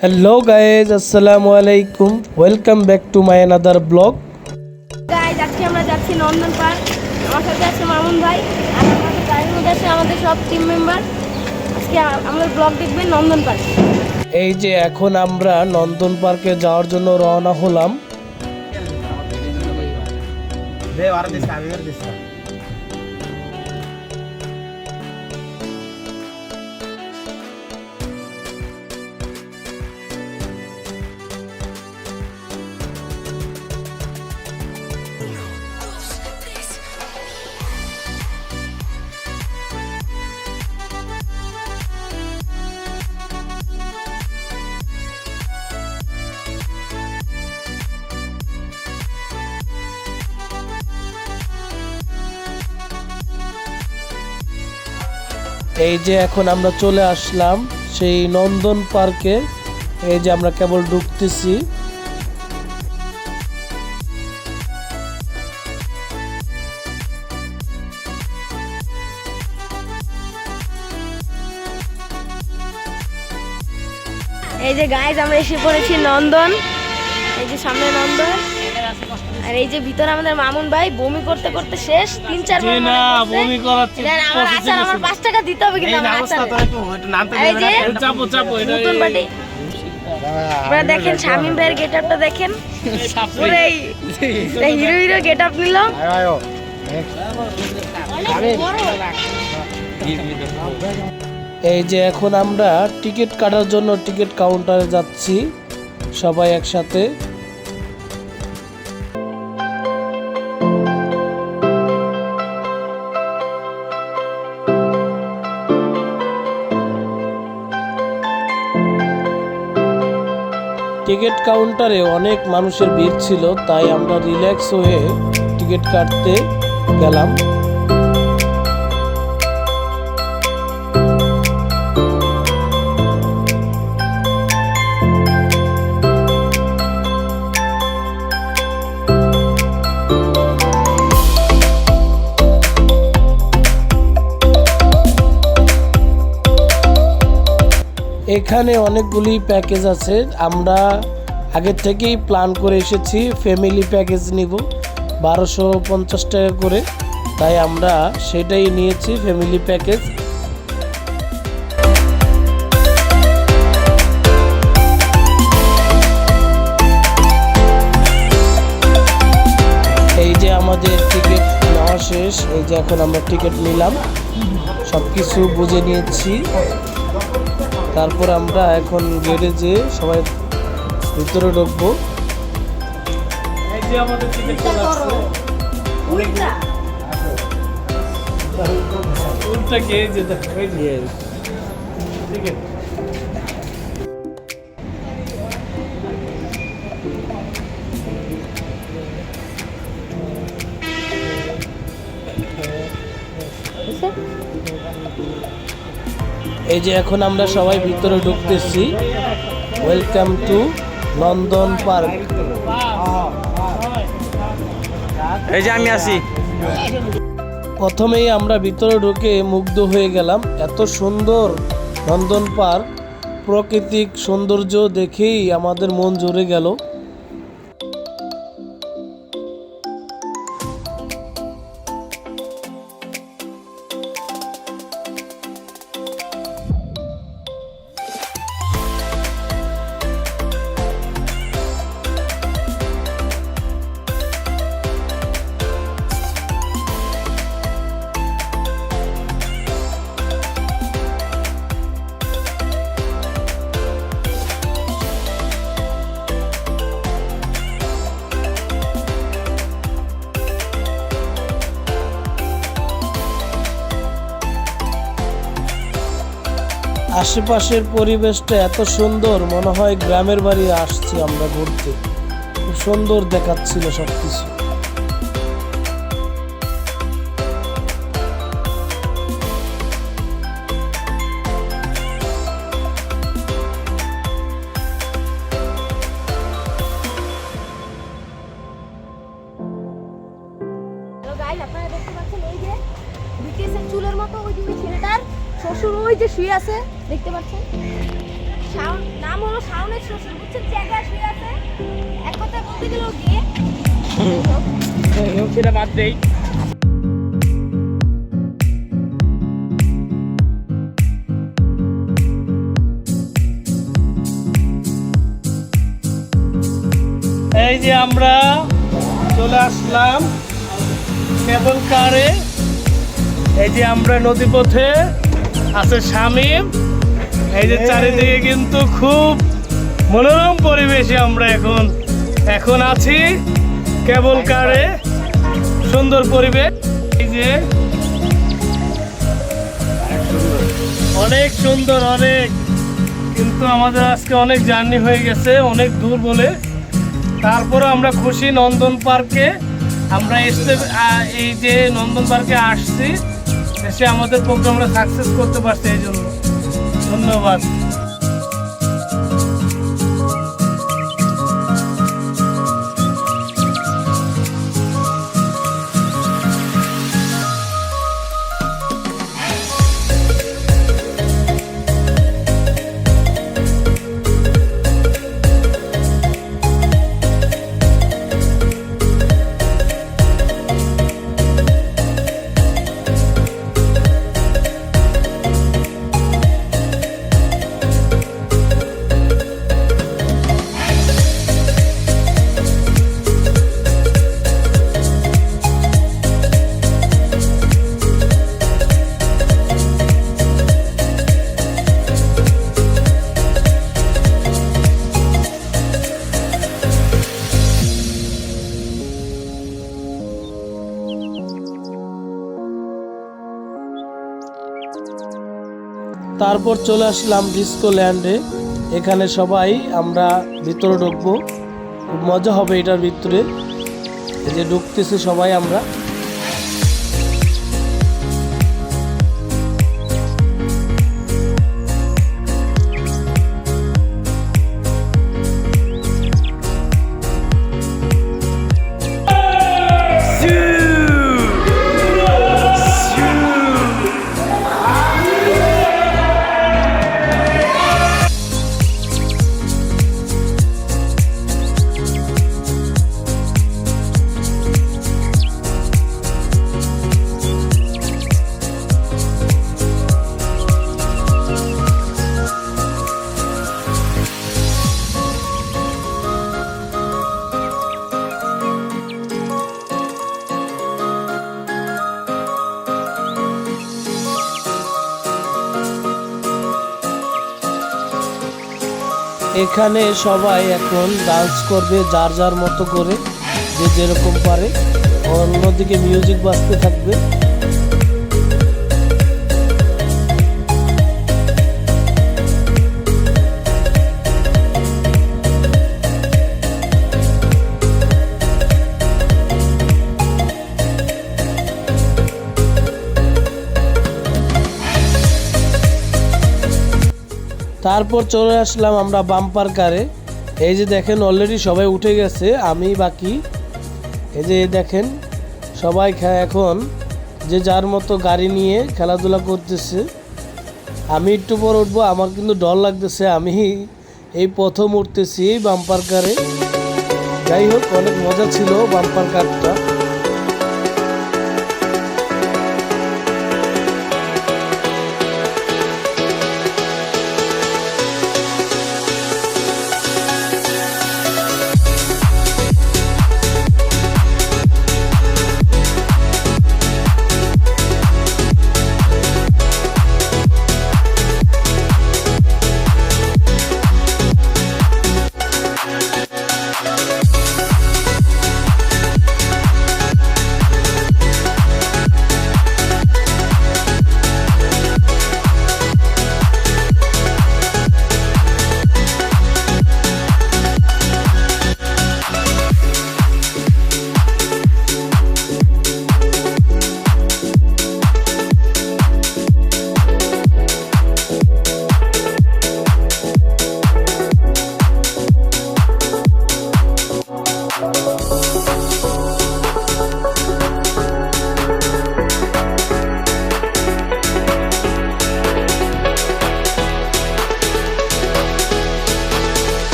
Hello guys, assalamu alaikum. Welcome back to my another vlog. Guys আজকে আমরা যাচ্ছি নন্দন park. আমার সাথে আছে মামুন ভাই আর আমাদের গাড়ির মধ্যে আছে আমাদের সব টিম মেম্বার। আজকে আমাদের ব্লগ দেখবেন নন্দন পার্ক। এই যে এখন আমরা নন্দন পার্কে যাওয়ার জন্য রওনা হলাম। এই যে এখন আমরা চলে আসলাম সেই নন্দন পার্কে। এই যে আমরা কেবল ঢুকতেছি। এই যে গাইস আমরা এসে পড়েছি নন্দন। এই যে সামনে নন্দন আর এই যে ভিতরে আমাদের মামুন ভাই বমি করতে করতে শেষ 3-4 বার না বমি করাচ্ছি। আমার 5 টাকা দিতে হবে কিন্তু আমার এই যে চাপো চাপো এটা নতুন বাটি আপনারা দেখেন শামিম ভাইয়ের গেটআপটা দেখেন পুরো এই হিরো গেটআপ নিল। এই যে এখন আমরা টিকিট কাটার জন্য টিকিট কাউন্টারে যাচ্ছি সবাই একসাথে। টিকিট কাউন্টারে অনেক মানুষের ভিড় ছিল, তাই আমরা রিল্যাক্স হয়ে টিকিট কাটতে গেলাম। এখানে অনেকগুলি প্যাকেজ আছে, আমরা আগে থেকেই প্ল্যান করে এসেছি ফ্যামিলি প্যাকেজ নিব 1250 টাকা করে, তাই আমরা সেটাই নিয়েছি ফ্যামিলি প্যাকেজ। এই যে আমাদের টিকিট নেওয়া শেষ। এই যে এখন আমরা টিকিট নিলাম, সব কিছু বুঝে নিয়েছি। তারপর আমরা এখন গেটে যেয়ে সবাই ভিতরে ঢুকবো। এই যে আমাদের টিকিট চলে আসছে। উল্টা কে যে দেখো এই যে টিকিট। এই যে এখন আমরা সবাই ভিতরে ঢুকতেছি। Welcome to Nandan park. এই যে আমি আছি। প্রথমেই আমরা ভিতরে ঢুকে মুগ্ধ হয়ে গেলাম, এত সুন্দর নন্দন পার্ক। প্রাকৃতিক সৌন্দর্য দেখেই আমাদের মন জুড়ে গেল। আশেপাশের পরিবেশটা এত সুন্দর, মনে হয় গ্রামের বাড়ি আসছি আমরা ঘুরতে। খুব সুন্দর দেখাচ্ছিল সবকিছু। গাইস আপনারা দেখতে পাচ্ছেন এই যে বিকেএসের চুলের মতো ওই যে ছেলেটার শ্বশুর ওই যে শুয়ে আছে দেখতে পাচ্ছেন। নাম নাম হলো শাওনের শ্বশুর, বুঝছেন? চেগা শুয়ে আছে, এক কথা বলতে গেলেও গিয়ে সেটা বাদ দেই। এই যে আমরা চলে আসলাম কেবল কারে। এই যে আমরা নদীপথে আছে শামীম। এই যে চারিদিকে কিন্তু খুব মনোরম পরিবেশে আমরা এখন আছি কেবল কারে। সুন্দর পরিবেশ, এই যে অনেক সুন্দর, অনেক। কিন্তু আমাদের আজকে অনেক জার্নি হয়ে গেছে, অনেক দূর বলে। তারপরে আমরা খুশি নন্দন পার্কে আমরা এই যে নন্দন পার্কে আসছি, এসে আমাদের প্রোগ্রামটা সাকসেস করতে পারছি, এই জন্য ধন্যবাদ। তারপর চলে আসলাম ডিস্কো ল্যান্ডে। এখানে সবাই আমরা ভিতরে ঢুকবো, খুব মজা হবে এটার ভিতরে। এই যে ঢুকতেছি সবাই আমরা। এখানে সবাই এখন ডান্স করবে যার যার মতো করে, যে যেরকম পারে। অন্যদিকে মিউজিক বাজতে থাকবে। তারপর চলে আসলাম আমরা বাম্পার কারে। এই যে দেখেন অলরেডি সবাই উঠে গেছে, আমি বাকি। এই যে দেখেন সবাই এখন যে যার মতো গাড়ি নিয়ে খেলাধুলা করতেছে। আমি একটু পর উঠবো, আমার কিন্তু ডর লাগতেছে, আমি এই প্রথম উঠতেছি এই বাম্পার কারে। যাই হোক, অনেক মজা ছিল বাম্পার কারটা।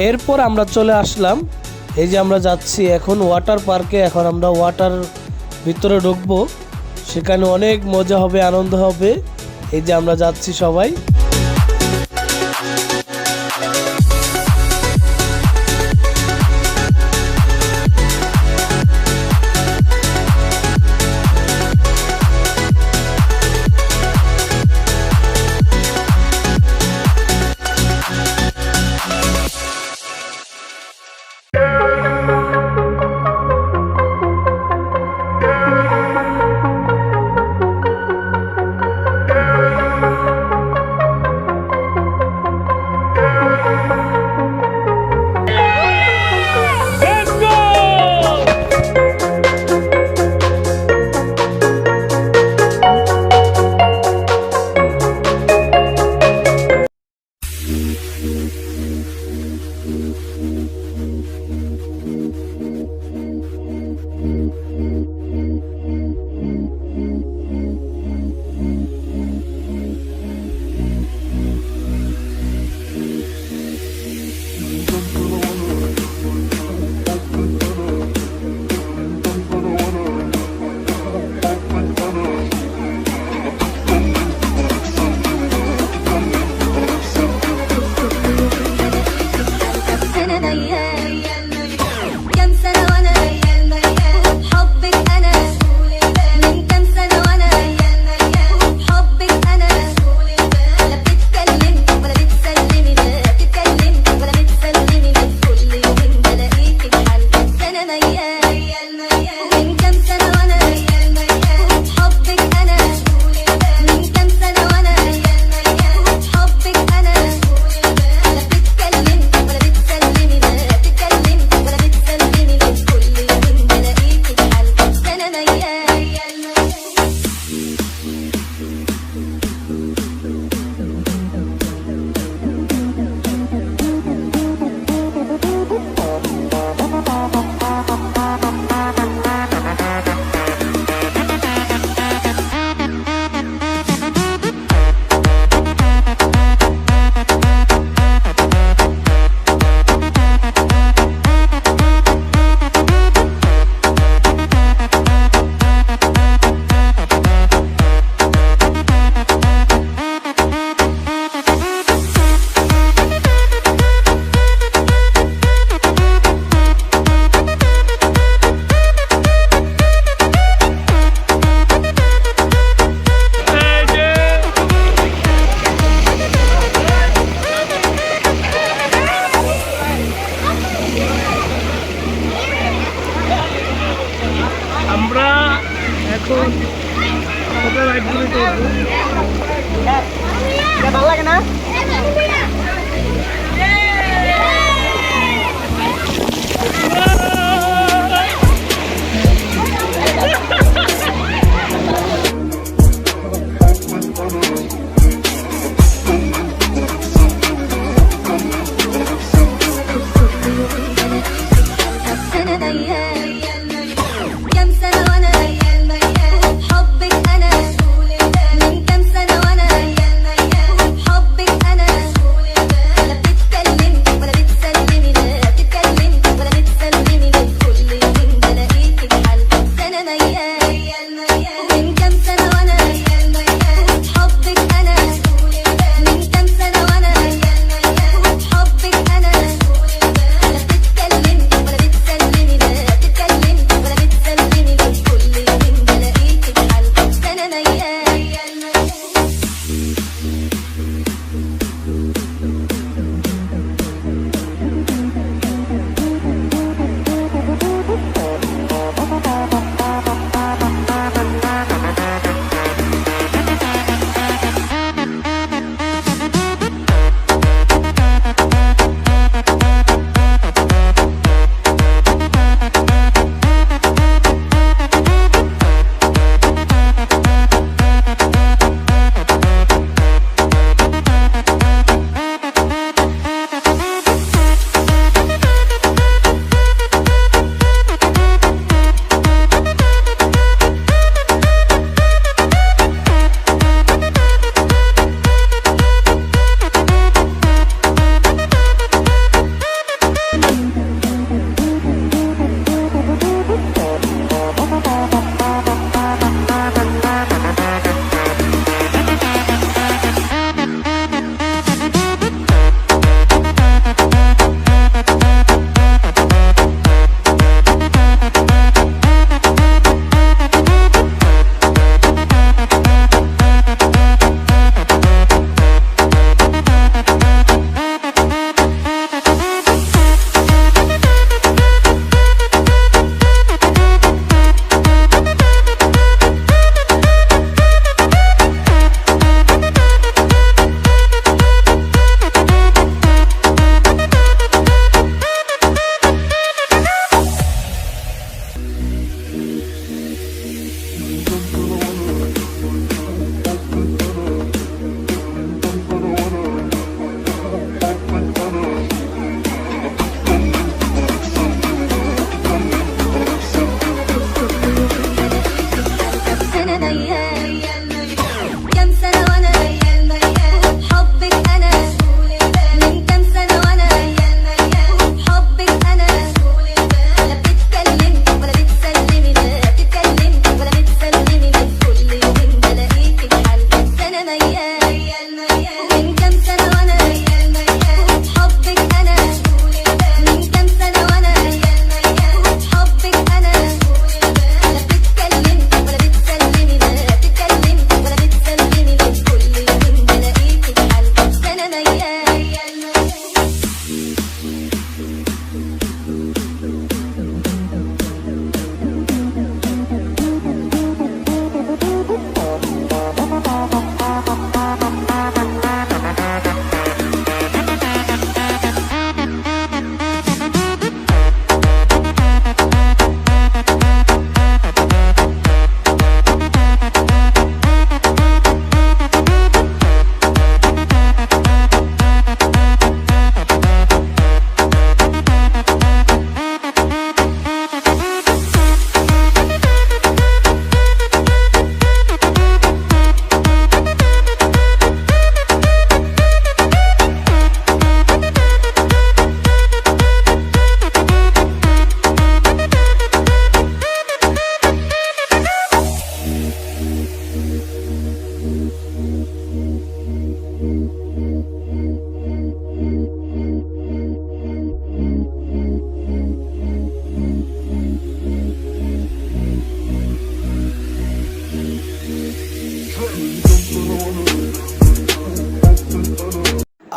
এরপর আমরা চলে আসলাম, এই যে আমরা যাচ্ছি এখন ওয়াটার পার্কে। এখন আমরা ওয়াটার ভিতরে ঢুকবো, সেখানে অনেক মজা হবে, আনন্দ হবে। এই যে আমরা যাচ্ছি সবাই। আমরা এখন ভালো লাগে না?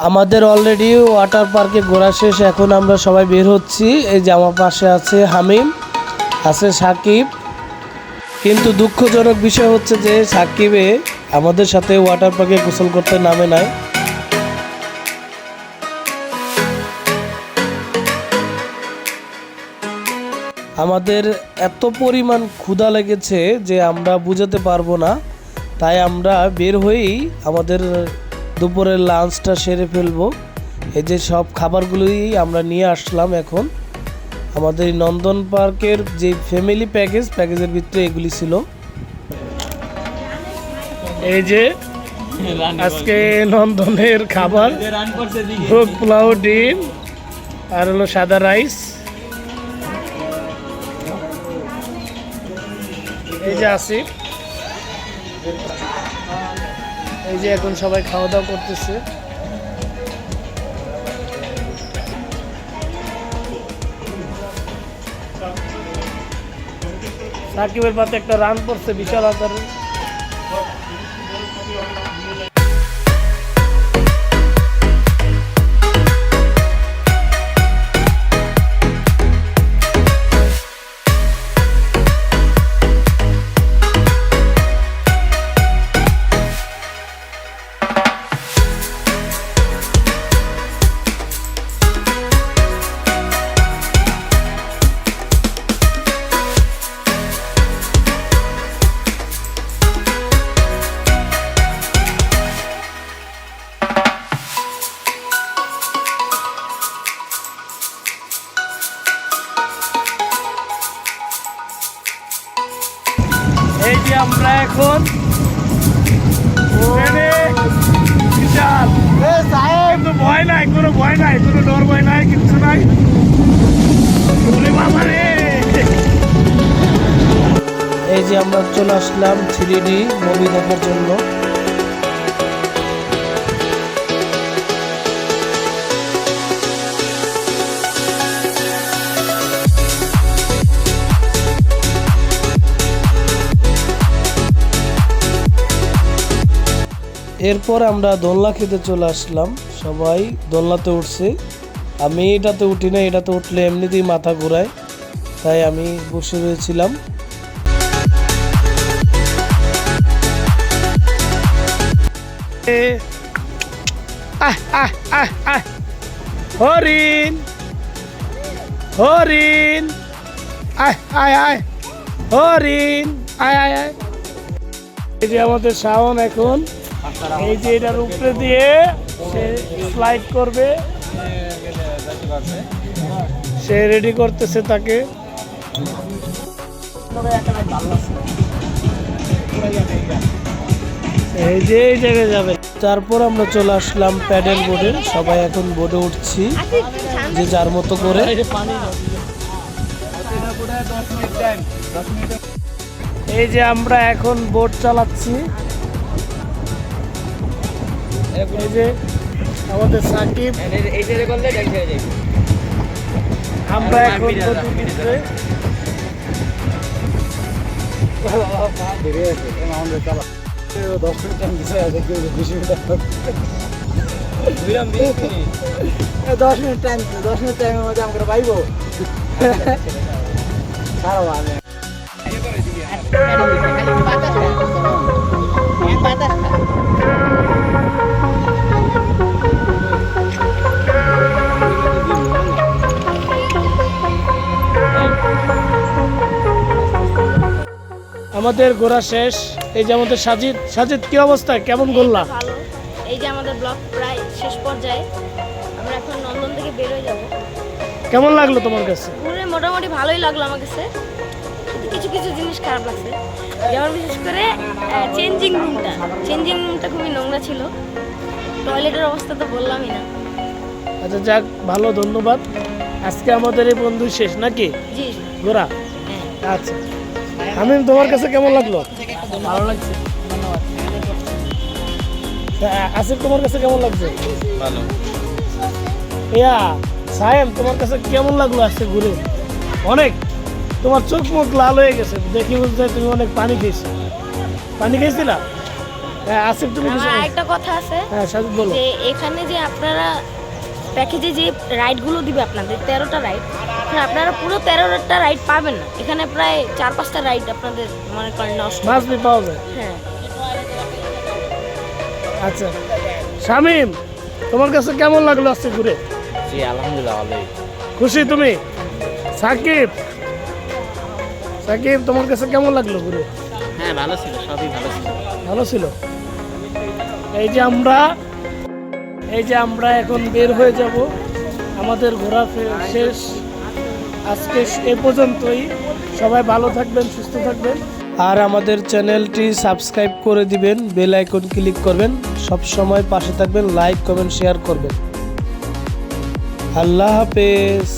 আমাদের অলরেডি ওয়াটার পার্কে ঘোরা শেষ, এখন আমরা সবাই বের হচ্ছি। এই যে আমার পাশে আছে হামিম, আছে সাকিব। কিন্তু দুঃখজনক বিষয় হচ্ছে যে সাকিবে আমাদের সাথে ওয়াটার পার্কে গোসল করতে নামে নাই। আমাদের এত পরিমাণ ক্ষুধা লেগেছে যে আমরা বুঝাতে পারবো না, তাই আমরা বের হয়েই আমাদের দুপুরের লাঞ্চটা সেরে ফেলবো। এই যে সব খাবারগুলোই আমরা নিয়ে আসলাম। এখন আমাদের এই নন্দন পার্কের যে ফ্যামিলি প্যাকেজের ভিতরে এগুলি ছিল। এই যে আজকে নন্দনের খাবার, পোলাও, ডিম আর হলো সাদা রাইস। এই যে আসিফ, এই যে এখন সবাই খাওয়া দাওয়া করতেছে। সাকিবের পাতে একটা রান পড়ছে বিশাল আকারের। এই যে আমরা এখন বিশাল, কিন্তু ভয় নাই, কোনো ভয় নাই, কোনো ডর ভয় নাই, কিচ্ছু নাই। এই যে আমরা চলে আসলাম 3D মুভি দেখার জন্য। এরপর আমরা দোলনা খেতে চলে আসলাম। সবাই দোলনাতে উঠছে, আমি এটাতে উঠি না, এটাতে উঠলে এমনিতেই মাথা ঘোরায়, তাই আমি বসে রয়েছিলাম। হরিণ হরিণ, আয় আয় আয় হরিণ, আয় আয় আয়। এই যে আমাদের শাওন এখন এই যে এটার উপরে দিয়ে সে স্লাইড করবে, সে রেডি করতেছে তাকে। এই যে এই জায়গায় যাবে। তারপর আমরা চলে আসলাম প্যাডেল বোর্ডে, সবাই এখন বোর্ডে উঠছি যে যার মতো করে। এই যে আমরা এখন বোট চালাচ্ছি। এই যে আমাদের সাকিব, আমরা এখন দশ মিনিট টাইমের মধ্যে আমরা পাইবো। আমাদের ঘোরা শেষ। এই যে আমাদের সাজিদ কি অবস্থা, কেমন ঘুরলা? ভালো। এই যে আমাদের ব্লগ প্রায় শেষ পর্যায়ে, আমরা এখন নন্দন থেকে বের হয়ে যাব। কেমন লাগলো তোমার কাছে? ঘুরে মোটামুটি ভালোই লাগলো আমার কাছে, কিছু কিছু জিনিস খারাপ লাগছে, যেমন বিশেষ করে চেঞ্জিং রুমটা খুবই নোংরা ছিল। টয়লেটের অবস্থা তো বললামই না। আচ্ছা যাক, ভালো, ধন্যবাদ। আজকে আমাদের এই বন্ধু শেষ নাকি জি ঘোরা? হ্যাঁ। আচ্ছা হামিম, তোমার কাছে কেমন লাগলো? ভালো লাগছে, আসিফ, তোমার কাছে কেমন লাগছে? ভালো। ইয়া সায়েম, তোমার কাছে কেমন লাগলো আজকে ঘুরে? অনেক, তোমার চোখ মুখ লাল হয়ে গেছে, দেখি বুঝতে তুমি অনেক পানি খেয়েছো। পানি খেয়েছিলা? হ্যাঁ আসিফ তুমি কিছু আমার একটা কথা আছে হ্যাঁ সাজিদ বলো। যে এখানে যে আপনারা প্যাকেজে যে রাইডগুলো দিবে আপনাদের 13টা রাইড, আপনারা পুরো 13টা রাইড পাবেন না, এখানে প্রায় 4-5টা রাইড আপনাদের মনে করেন নষ্ট। মাছ বি পাওয়া যায়। হ্যাঁ আচ্ছা শামিম, তোমার কাছে কেমন লাগলো আজকে ঘুরে? জি আলহামদুলিল্লাহ ভালোই। খুশি তুমি? সাকিব, সাকিব তোমার কাছে কেমন লাগলো ঘুরে? হ্যাঁ ভালো ছিল, সবই ভালো ছিল। ভালো ছিল। এই যে আমরা এখন বের হয়ে যাব, আমাদের ঘোরা শেষ আজকে এ পর্যন্তই। সবাই ভালো থাকবেন, সুস্থ থাকবেন। আর আমাদের চ্যানেলটি সাবস্ক্রাইব করে দিবেন, বেল আইকন ক্লিক করবেন, সব সময় পাশে থাকবেন, লাইক কমেন্ট শেয়ার করবেন। আল্লাহ হাফেজ।